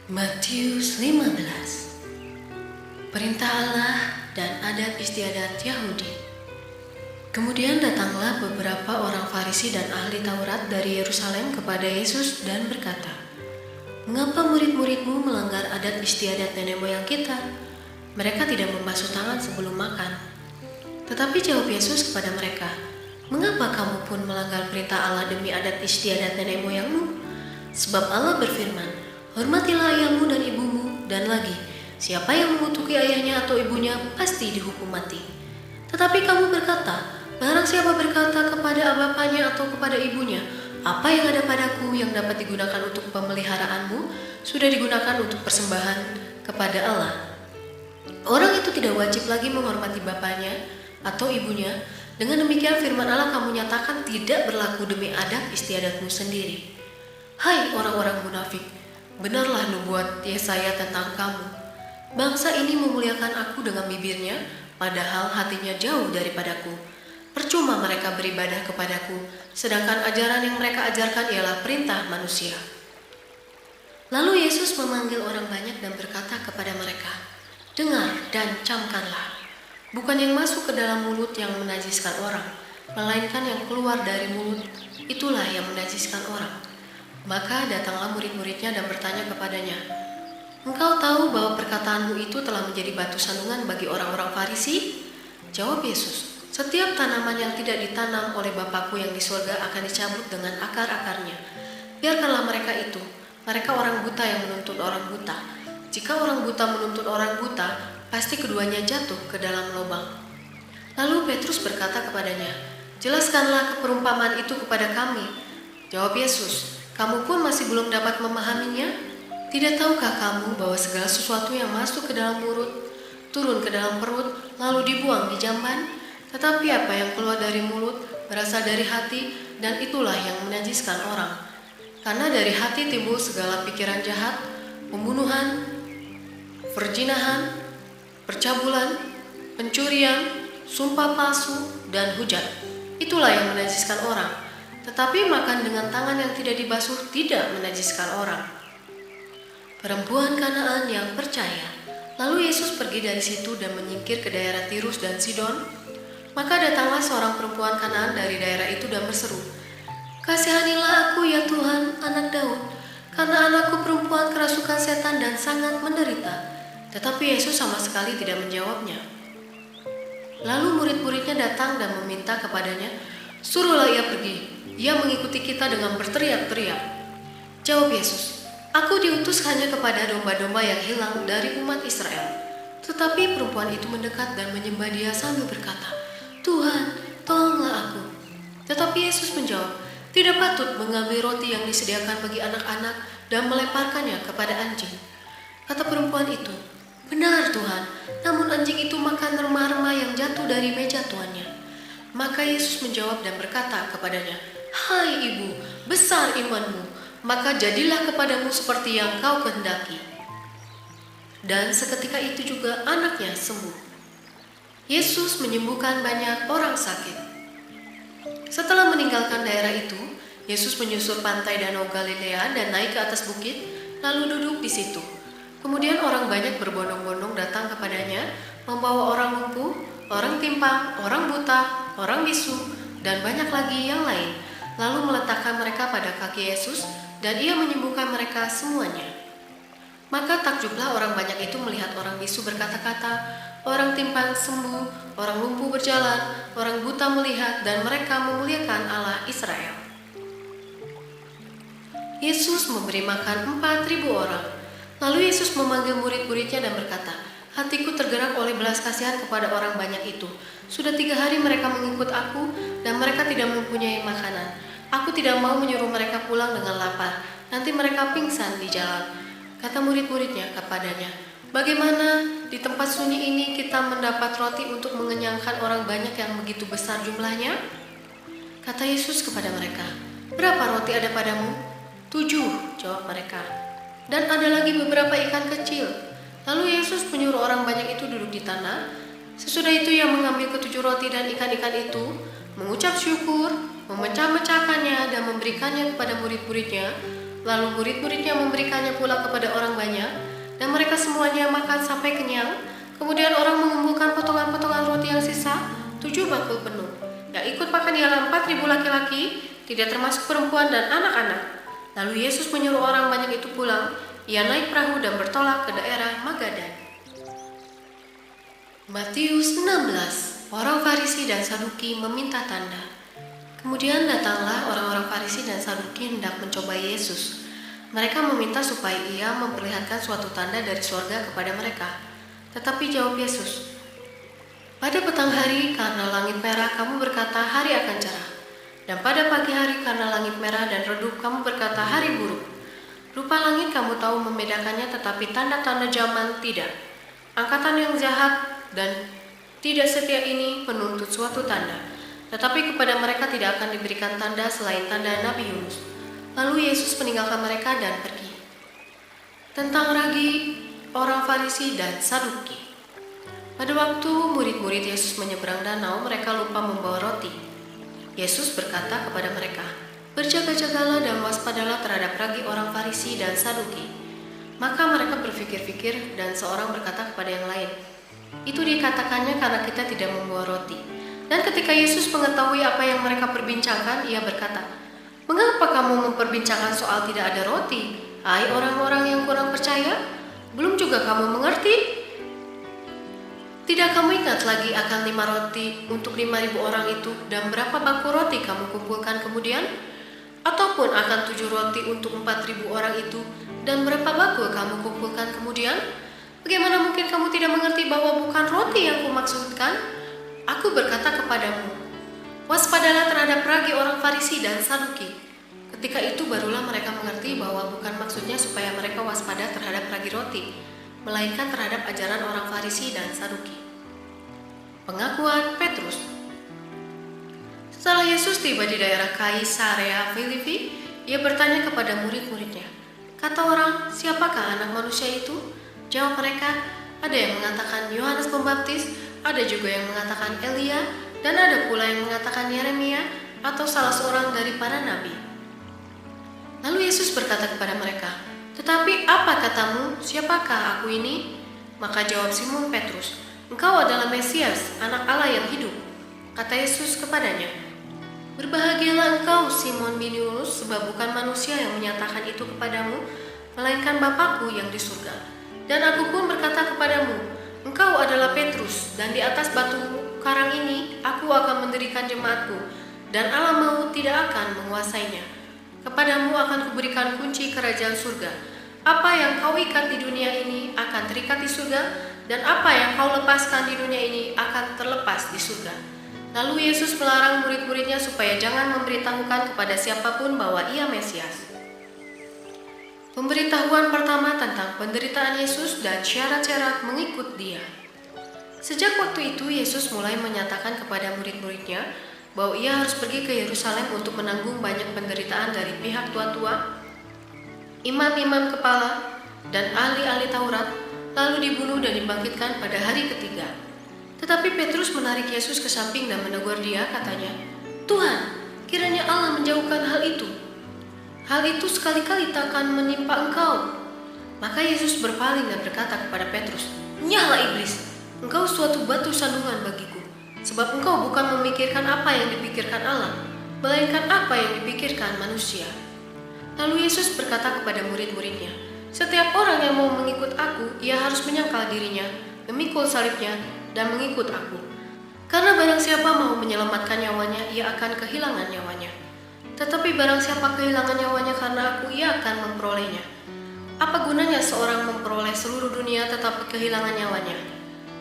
Matius 15. Perintah Allah dan adat istiadat Yahudi. Kemudian datanglah beberapa orang Farisi dan ahli Taurat dari Yerusalem kepada Yesus dan berkata, "Mengapa murid-muridmu melanggar adat istiadat nenek moyang kita? Mereka tidak membasuh tangan sebelum makan." Tetapi jawab Yesus kepada mereka, "Mengapa kamu pun melanggar perintah Allah demi adat istiadat nenek moyangmu? Sebab Allah berfirman, hormatilah ayahmu dan ibumu, dan lagi, siapa yang mengutuki ayahnya atau ibunya pasti dihukum mati. Tetapi kamu berkata, barang siapa berkata kepada bapaknya atau kepada ibunya, apa yang ada padaku yang dapat digunakan untuk pemeliharaanmu, sudah digunakan untuk persembahan kepada Allah. Orang itu tidak wajib lagi menghormati bapaknya atau ibunya. Dengan demikian firman Allah kamu nyatakan tidak berlaku demi adat istiadatmu sendiri. Hai orang-orang munafik, benarlah nubuat Yesaya tentang kamu. Bangsa ini memuliakan aku dengan bibirnya, padahal hatinya jauh daripadaku. Percuma mereka beribadah kepadaku, sedangkan ajaran yang mereka ajarkan ialah perintah manusia." Lalu Yesus memanggil orang banyak dan berkata kepada mereka, "Dengar dan camkanlah. Bukan yang masuk ke dalam mulut yang menajiskan orang, melainkan yang keluar dari mulut, itulah yang menajiskan orang." Maka datanglah murid-muridnya dan bertanya kepadanya, "Engkau tahu bahwa perkataanmu itu telah menjadi batu sandungan bagi orang-orang Farisi?" Jawab Yesus, "Setiap tanaman yang tidak ditanam oleh Bapakku yang di surga akan dicabut dengan akar-akarnya. Biarkanlah mereka itu, mereka orang buta yang menuntut orang buta. Jika orang buta menuntut orang buta, pasti keduanya jatuh ke dalam lubang." Lalu Petrus berkata kepadanya, "Jelaskanlah perumpamaan itu kepada kami." Jawab Yesus, "Kamu pun masih belum dapat memahaminya? Tidak tahukah kamu bahwa segala sesuatu yang masuk ke dalam mulut, turun ke dalam perut, lalu dibuang di jamban? Tetapi apa yang keluar dari mulut, berasal dari hati, dan itulah yang menajiskan orang. Karena dari hati timbul segala pikiran jahat, pembunuhan, perzinahan, percabulan, pencurian, sumpah palsu, dan hujat. Itulah yang menajiskan orang. Tetapi makan dengan tangan yang tidak dibasuh tidak menajiskan orang." Perempuan Kanaan yang percaya. Lalu Yesus pergi dari situ dan menyingkir ke daerah Tirus dan Sidon. Maka datanglah seorang perempuan Kanaan dari daerah itu dan berseru, "Kasihanilah aku ya Tuhan, anak Daud, karena anakku perempuan kerasukan setan dan sangat menderita." Tetapi Yesus sama sekali tidak menjawabnya. Lalu murid-muridnya datang dan meminta kepadanya, "Suruhlah ia pergi. Ia mengikuti kita dengan berteriak-teriak." Jawab Yesus, "Aku diutus hanya kepada domba-domba yang hilang dari umat Israel." Tetapi perempuan itu mendekat dan menyembah Dia sambil berkata, "Tuhan, tolonglah aku." Tetapi Yesus menjawab, "Tidak patut mengambil roti yang disediakan bagi anak-anak dan melemparkannya kepada anjing." Kata perempuan itu, "Benar Tuhan, namun anjing itu makan remah-remah yang jatuh dari meja tuannya." Maka Yesus menjawab dan berkata kepadanya, "Hai ibu, besar imanmu, maka jadilah kepadamu seperti yang kau kehendaki." Dan seketika itu juga anaknya sembuh. Yesus menyembuhkan banyak orang sakit. Setelah meninggalkan daerah itu, Yesus menyusur pantai Danau Galilea dan naik ke atas bukit, lalu duduk di situ. Kemudian orang banyak berbondong-bondong datang kepadanya, membawa orang lumpuh, orang timpang, orang buta, orang bisu, dan banyak lagi yang lain. Lalu meletakkan mereka pada kaki Yesus, dan Ia menyembuhkan mereka semuanya. Maka takjublah orang banyak itu melihat orang bisu berkata-kata, orang timpang sembuh, orang lumpuh berjalan, orang buta melihat, dan mereka memuliakan Allah Israel. Yesus memberi makan 4.000 orang. Lalu Yesus memanggil murid-muridnya dan berkata, "Hatiku tergerak oleh belas kasihan kepada orang banyak itu. Sudah 3 hari mereka mengikut aku, dan mereka tidak mempunyai makanan. Aku tidak mau menyuruh mereka pulang dengan lapar. Nanti mereka pingsan di jalan." Kata murid-muridnya kepadanya, "Bagaimana di tempat sunyi ini kita mendapat roti untuk mengenyangkan orang banyak yang begitu besar jumlahnya?" Kata Yesus kepada mereka, "Berapa roti ada padamu?" 7, jawab mereka. "Dan ada lagi beberapa ikan kecil." Lalu Yesus menyuruh orang banyak itu duduk di tanah. Sesudah itu Ia mengambil ke-7 roti dan ikan-ikan itu, mengucap syukur, memecah-mecahkannya dan memberikannya kepada murid-muridnya, Lalu murid-muridnya memberikannya pula kepada orang banyak, dan mereka semuanya makan sampai kenyang. Kemudian orang mengumpulkan potongan-potongan roti yang sisa, 7 bakul penuh. Yang ikut makan ialah 4.000 laki-laki, tidak termasuk perempuan dan anak-anak. Lalu Yesus menyuruh orang banyak itu pulang. Ia naik perahu dan bertolak ke daerah Magadan. Matius 16. Orang Farisi dan Saduki meminta tanda. Kemudian datanglah orang-orang Farisi dan Saduki hendak mencobai Yesus. Mereka meminta supaya ia memperlihatkan suatu tanda dari surga kepada mereka. Tetapi jawab Yesus, "Pada petang hari karena langit merah kamu berkata hari akan cerah. Dan pada pagi hari karena langit merah dan redup kamu berkata hari buruk. Rupa langit kamu tahu membedakannya, tetapi tanda-tanda zaman tidak. Angkatan yang jahat dan tidak setia ini menuntut suatu tanda, tetapi kepada mereka tidak akan diberikan tanda selain tanda Nabi Yunus." Lalu Yesus meninggalkan mereka dan pergi. Tentang ragi orang Farisi dan Saduki. Pada waktu murid-murid Yesus menyeberang danau, mereka lupa membawa roti. Yesus berkata kepada mereka, "Berjaga-jagalah dan waspadalah terhadap ragi orang Farisi dan Saduki." Maka mereka berpikir-pikir dan seorang berkata kepada yang lain, "Itu dikatakannya karena kita tidak membawa roti." Dan ketika Yesus mengetahui apa yang mereka perbincangkan, ia berkata, "Mengapa kamu memperbincangkan soal tidak ada roti? Hai orang-orang yang kurang percaya, belum juga kamu mengerti? Tidak kamu ingat lagi akan 5 roti untuk 5.000 orang itu dan berapa baku roti kamu kumpulkan kemudian? Ataupun akan 7 roti untuk 4.000 orang itu dan berapa baku kamu kumpulkan kemudian? Bagaimana mungkin kamu tidak mengerti bahwa bukan roti yang kumaksudkan? Aku berkata kepadamu, waspadalah terhadap ragi orang Farisi dan Saduki." Ketika itu barulah mereka mengerti bahwa bukan maksudnya supaya mereka waspada terhadap ragi roti, melainkan terhadap ajaran orang Farisi dan Saduki. Pengakuan Petrus. Setelah Yesus tiba di daerah Kaisarea Filipi, ia bertanya kepada murid-muridnya, "Kata orang, siapakah anak manusia itu?" Jawab mereka, "Ada yang mengatakan Yohanes Pembaptis, ada juga yang mengatakan Elia, dan ada pula yang mengatakan Yeremia atau salah seorang dari para nabi." Lalu Yesus berkata kepada mereka, "Tetapi apa katamu, siapakah aku ini?" Maka jawab Simon Petrus, "Engkau adalah Mesias, anak Allah yang hidup." Kata Yesus kepadanya, "Berbahagialah engkau Simon bin Yunus, sebab bukan manusia yang menyatakan itu kepadamu, melainkan Bapa-Ku yang di surga. Dan aku pun berkata kepadamu, engkau adalah Petrus, dan di atas batu karang ini aku akan mendirikan jemaatku, dan alam maut tidak akan menguasainya. Kepadamu akan kuberikan kunci kerajaan surga. Apa yang kau ikat di dunia ini akan terikat di surga, dan apa yang kau lepaskan di dunia ini akan terlepas di surga." Lalu Yesus melarang murid-muridnya supaya jangan memberitahukan kepada siapapun bahwa ia Mesias. Pemberitahuan pertama tentang penderitaan Yesus dan syarat-syarat mengikut Dia. Sejak waktu itu Yesus mulai menyatakan kepada murid-muridnya bahwa ia harus pergi ke Yerusalem untuk menanggung banyak penderitaan dari pihak tua-tua, imam-imam kepala, dan ahli-ahli Taurat, lalu dibunuh dan dibangkitkan pada hari ketiga. Tetapi Petrus menarik Yesus ke samping dan menegur dia, katanya, "Tuhan, kiranya Allah menjauhkan hal itu. Hal itu sekali-kali tak akan menimpa engkau." Maka Yesus berpaling dan berkata kepada Petrus, "Nyahlah iblis, engkau suatu batu sandungan bagiku. Sebab engkau bukan memikirkan apa yang dipikirkan Allah, melainkan apa yang dipikirkan manusia." Lalu Yesus berkata kepada murid-muridnya, "Setiap orang yang mau mengikut aku, ia harus menyangkal dirinya, memikul salibnya, dan mengikut aku. Karena barang siapa mau menyelamatkan nyawanya, ia akan kehilangan nyawanya. Tetapi barang siapa kehilangan nyawanya karena aku, ia akan memperolehnya. Apa gunanya seorang memperoleh seluruh dunia tetapi kehilangan nyawanya?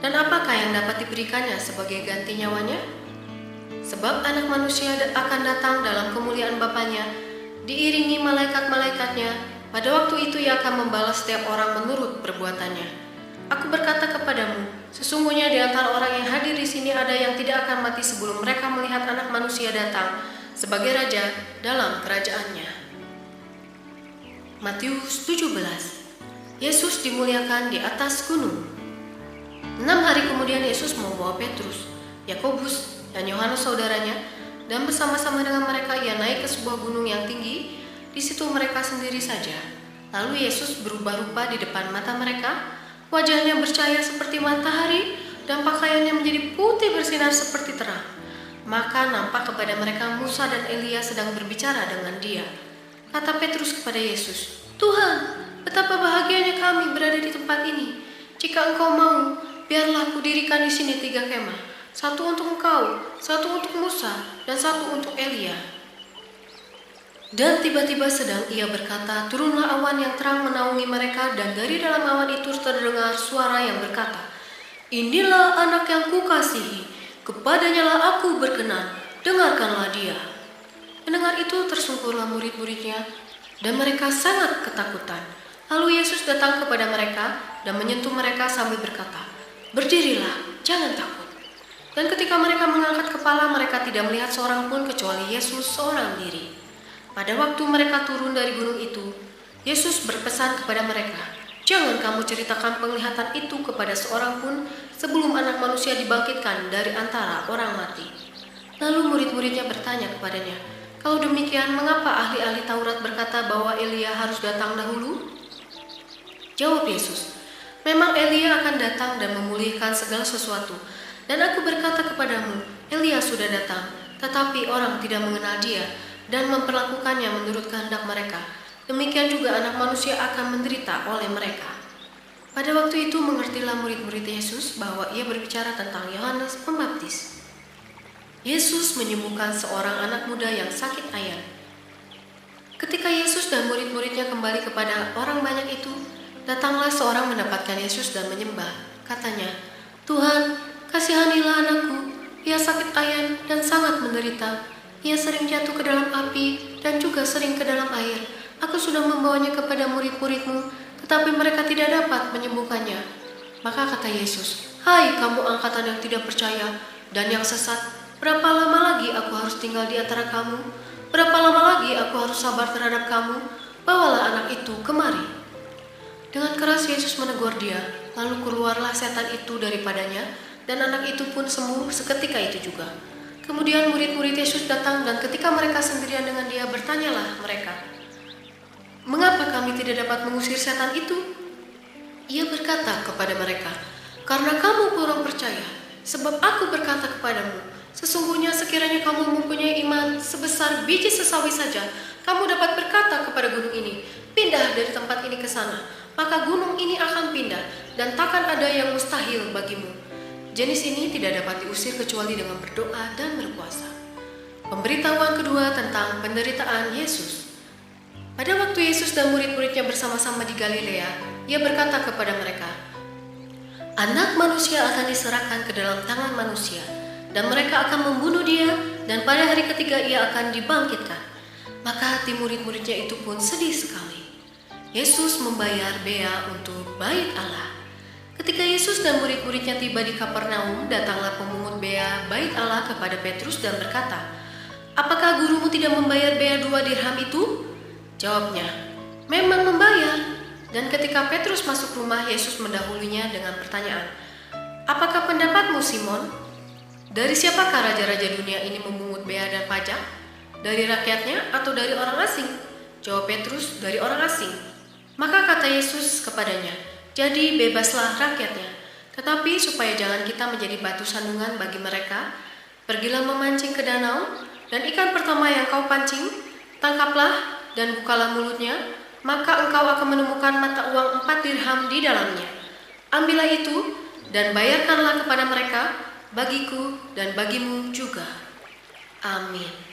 Dan apakah yang dapat diberikannya sebagai ganti nyawanya? Sebab anak manusia akan datang dalam kemuliaan Bapanya, diiringi malaikat-malaikatnya. Pada waktu itu ia akan membalas setiap orang menurut perbuatannya. Aku berkata kepadamu, sesungguhnya di antara orang yang hadir di sini ada yang tidak akan mati sebelum mereka melihat anak manusia datang sebagai raja dalam kerajaannya." Matius 17. Yesus dimuliakan di atas gunung. 6 hari kemudian Yesus membawa Petrus, Yakobus, dan Yohanes saudaranya, dan bersama-sama dengan mereka ia naik ke sebuah gunung yang tinggi, di situ mereka sendiri saja. Lalu Yesus berubah rupa di depan mata mereka, wajahnya bercahaya seperti matahari dan pakaiannya menjadi putih bersinar seperti terang. Maka nampak kepada mereka Musa dan Elia sedang berbicara dengan dia. Kata Petrus kepada Yesus, "Tuhan, betapa bahagianya kami berada di tempat ini. Jika Engkau mau, biarlah kudirikan di sini 3 kemah, satu untuk Engkau, satu untuk Musa, dan satu untuk Elia." Dan tiba-tiba sedang ia berkata, turunlah awan yang terang menaungi mereka, dan dari dalam awan itu terdengar suara yang berkata, "Inilah anak yang kukasihi, kepadanya lah aku berkenan, dengarkanlah dia." Mendengar itu tersungkurlah murid-muridnya, dan mereka sangat ketakutan. Lalu Yesus datang kepada mereka dan menyentuh mereka sambil berkata, "Berdirilah, jangan takut." Dan ketika mereka mengangkat kepala, mereka tidak melihat seorang pun kecuali Yesus seorang diri. Pada waktu mereka turun dari gunung itu, Yesus berpesan kepada mereka, "Jangan kamu ceritakan penglihatan itu kepada seorang pun sebelum Anak Manusia dibangkitkan dari antara orang mati." Lalu murid-muridnya bertanya kepadanya, "Kalau demikian, mengapa ahli-ahli Taurat berkata bahwa Elia harus datang dahulu?" Jawab Yesus, "Memang Elia akan datang dan memulihkan segala sesuatu. Dan aku berkata kepadamu, Elia sudah datang, tetapi orang tidak mengenal dia dan memperlakukannya menurut kehendak mereka. Demikian juga Anak Manusia akan menderita oleh mereka." Pada waktu itu mengertilah murid-murid Yesus bahwa ia berbicara tentang Yohanes Pembaptis. Yesus menyembuhkan seorang anak muda yang sakit ayan. Ketika Yesus dan murid-muridnya kembali kepada orang banyak itu, datanglah seorang mendapatkan Yesus dan menyembah. Katanya, "Tuhan, kasihanilah anakku. Ia sakit ayan dan sangat menderita. Ia sering jatuh ke dalam api dan juga sering ke dalam air. Aku sudah membawanya kepada murid-murid-Mu, tetapi mereka tidak dapat menyembuhkannya." Maka kata Yesus, "Hai kamu angkatan yang tidak percaya dan yang sesat, berapa lama lagi aku harus tinggal di antara kamu? Berapa lama lagi aku harus sabar terhadap kamu? Bawalah anak itu kemari." Dengan keras Yesus menegur dia, lalu keluarlah setan itu daripadanya, dan anak itu pun sembuh seketika itu juga. Kemudian murid-murid Yesus datang, dan ketika mereka sendirian dengan dia, bertanyalah mereka, "Mengapa kami tidak dapat mengusir setan itu?" Ia berkata kepada mereka, "Karena kamu kurang percaya, sebab aku berkata kepadamu, sesungguhnya sekiranya kamu mempunyai iman sebesar biji sesawi saja, kamu dapat berkata kepada gunung ini, 'Pindah dari tempat ini ke sana,' maka gunung ini akan pindah, dan takkan ada yang mustahil bagimu." Jenis ini tidak dapat diusir kecuali dengan berdoa dan berpuasa. Pemberitahuan kedua tentang penderitaan Yesus. Pada waktu Yesus dan murid-muridnya bersama-sama di Galilea, ia berkata kepada mereka, "Anak Manusia akan diserahkan ke dalam tangan manusia, dan mereka akan membunuh dia, dan pada hari ketiga ia akan dibangkitkan." Maka hati murid-muridnya itu pun sedih sekali. Yesus membayar bea untuk bait Allah. Ketika Yesus dan murid-muridnya tiba di Kapernaum, datanglah pemungut bea bait Allah kepada Petrus dan berkata, "Apakah gurumu tidak membayar bea 2 dirham itu?" Jawabnya, "Memang membayar." Dan ketika Petrus masuk rumah, Yesus mendahulunya dengan pertanyaan, "Apakah pendapatmu, Simon? Dari siapakah raja-raja dunia ini memungut bea dan pajak? Dari rakyatnya atau dari orang asing?" Jawab Petrus, "Dari orang asing." Maka kata Yesus kepadanya, "Jadi bebaslah rakyatnya. Tetapi supaya jangan kita menjadi batu sandungan bagi mereka, pergilah memancing ke danau, dan ikan pertama yang kau pancing, tangkaplah dan bukalah mulutnya, maka engkau akan menemukan mata uang 4 dirham di dalamnya. Ambillah itu dan bayarkanlah kepada mereka, bagiku dan bagimu juga. Amin."